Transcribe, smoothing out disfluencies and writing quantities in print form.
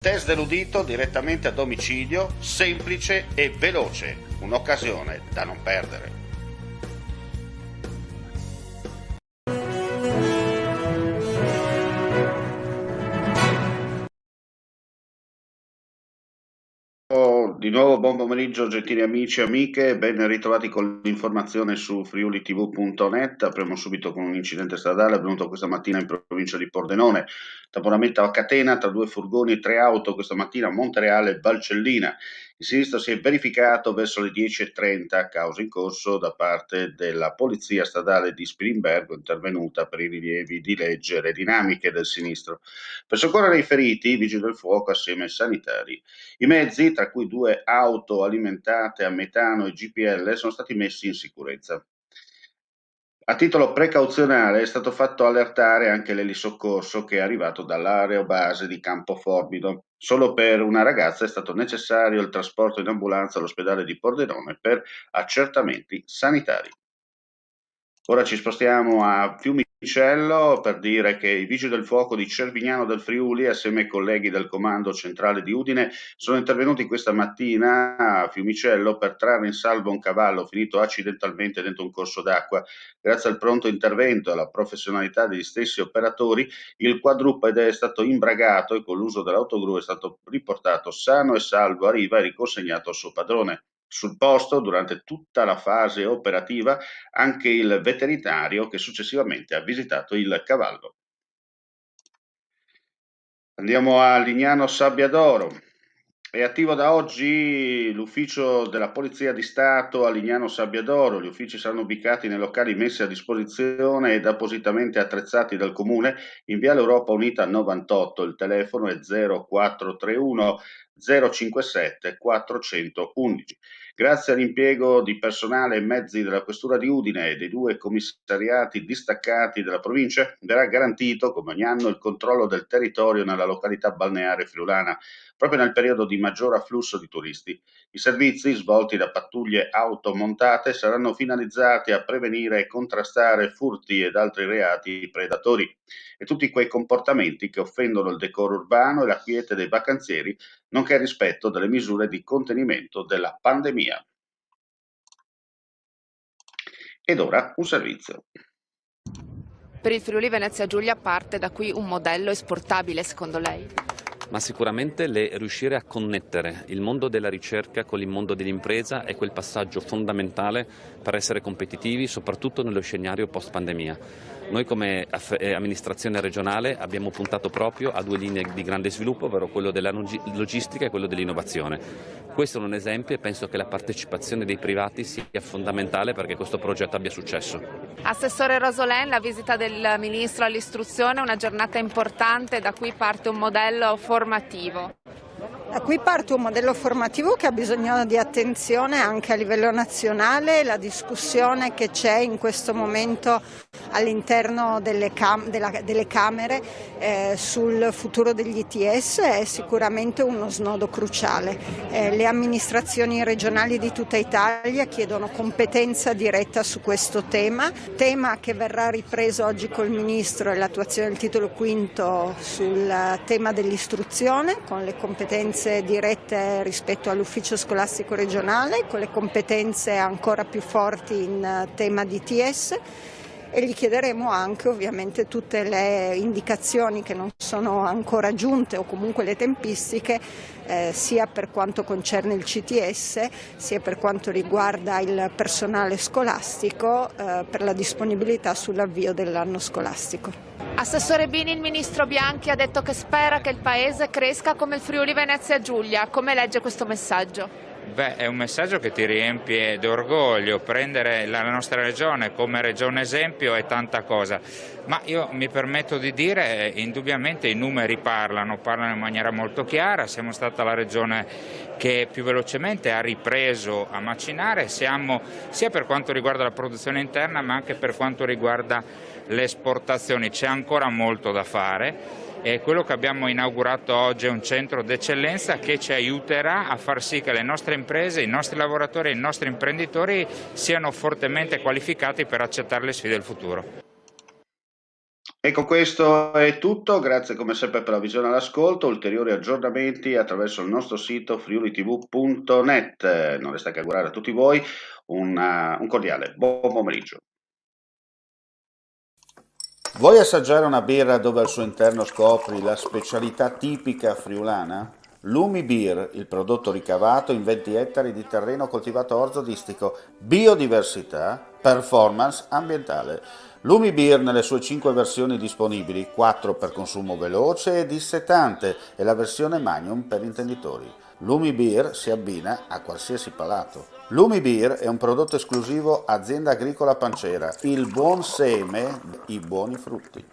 Test dell'udito direttamente a domicilio, semplice e veloce, un'occasione da non perdere. Di nuovo buon pomeriggio gentili amici e amiche, ben ritrovati con l'informazione su friulitv.net. Apriamo subito con un incidente stradale avvenuto questa mattina in provincia di Pordenone. Tamponamento a catena tra due furgoni e tre auto questa mattina a Montereale e Valcellina. Il sinistro si è verificato verso le 10:30, causa in corso da parte della polizia stradale di Spilimbergo, intervenuta per i rilievi di legge e le dinamiche del sinistro. Per soccorrere i feriti, i vigili del fuoco assieme ai sanitari. I mezzi, tra cui due auto alimentate a metano e GPL, sono stati messi in sicurezza. A titolo precauzionale è stato fatto allertare anche l'elisoccorso che è arrivato dall'aerobase di Campoformido. Solo per una ragazza è stato necessario il trasporto in ambulanza all'ospedale di Pordenone per accertamenti sanitari. Ora ci spostiamo a Fiumicello per dire che i Vigili del Fuoco di Cervignano del Friuli, assieme ai colleghi del Comando Centrale di Udine, sono intervenuti questa mattina a Fiumicello per trarre in salvo un cavallo finito accidentalmente dentro un corso d'acqua. Grazie al pronto intervento e alla professionalità degli stessi operatori, il quadrupede è stato imbragato e con l'uso dell'autogru è stato riportato sano e salvo a riva e riconsegnato al suo padrone. Sul posto, durante tutta la fase operativa, anche il veterinario che successivamente ha visitato il cavallo. Andiamo a Lignano Sabbiadoro. È attivo da oggi l'ufficio della Polizia di Stato a Lignano Sabbiadoro. Gli uffici saranno ubicati nei locali messi a disposizione ed appositamente attrezzati dal Comune in Viale Europa Unita 98. Il telefono è 0431 057 411. Grazie all'impiego di personale e mezzi della Questura di Udine e dei due commissariati distaccati della provincia, verrà garantito, come ogni anno, il controllo del territorio nella località balneare friulana, proprio nel periodo di maggior afflusso di turisti. I servizi, svolti da pattuglie automontate, saranno finalizzati a prevenire e contrastare furti ed altri reati predatori e tutti quei comportamenti che offendono il decoro urbano e la quiete dei vacanzieri, nonché il rispetto delle misure di contenimento della pandemia. Ed ora un servizio. Per il Friuli Venezia Giulia parte da qui un modello esportabile, secondo lei? Ma sicuramente riuscire a connettere il mondo della ricerca con il mondo dell'impresa è quel passaggio fondamentale per essere competitivi, soprattutto nello scenario post-pandemia. Noi come amministrazione regionale abbiamo puntato proprio a due linee di grande sviluppo, ovvero quello della logistica e quello dell'innovazione. Questo è un esempio e penso che la partecipazione dei privati sia fondamentale perché questo progetto abbia successo. Assessore Rosolin, la visita del Ministro all'istruzione è una giornata importante, da cui parte un modello formativo. Da qui parte un modello formativo che ha bisogno di attenzione anche a livello nazionale. La discussione che c'è in questo momento all'interno delle Camere sul futuro degli ITS è sicuramente uno snodo cruciale. Le amministrazioni regionali di tutta Italia chiedono competenza diretta su questo tema che verrà ripreso oggi col Ministro e l'attuazione del titolo quinto sul tema dell'istruzione, con le competenze dirette rispetto all'ufficio scolastico regionale, con le competenze ancora più forti in tema di ITS, e gli chiederemo anche ovviamente tutte le indicazioni che non sono ancora giunte o comunque le tempistiche sia per quanto concerne il CTS sia per quanto riguarda il personale scolastico per la disponibilità sull'avvio dell'anno scolastico. Assessore Bini, il Ministro Bianchi ha detto che spera che il Paese cresca come il Friuli Venezia Giulia. Come legge questo messaggio? È un messaggio che ti riempie d'orgoglio. Prendere la nostra regione come regione esempio è tanta cosa, ma io mi permetto di dire indubbiamente i numeri parlano in maniera molto chiara. Siamo stata la regione che più velocemente ha ripreso a macinare, siamo sia per quanto riguarda la produzione interna ma anche per quanto riguarda le esportazioni. C'è ancora molto da fare. E quello che abbiamo inaugurato oggi è un centro d'eccellenza che ci aiuterà a far sì che le nostre imprese, i nostri lavoratori e i nostri imprenditori siano fortemente qualificati per accettare le sfide del futuro. Ecco, questo è tutto, grazie come sempre per la visione e l'ascolto, ulteriori aggiornamenti attraverso il nostro sito friulitv.net. Non resta che augurare a tutti voi un cordiale buon pomeriggio. Vuoi assaggiare una birra dove al suo interno scopri la specialità tipica friulana? Lumi Beer, il prodotto ricavato in 20 ettari di terreno coltivato orzodistico, biodiversità, performance ambientale. Lumi Beer nelle sue 5 versioni disponibili, 4 per consumo veloce e dissetante e la versione Magnum per intenditori. Lumi Beer si abbina a qualsiasi palato. Lumi Beer è un prodotto esclusivo Azienda Agricola Pancera, il buon seme, i buoni frutti.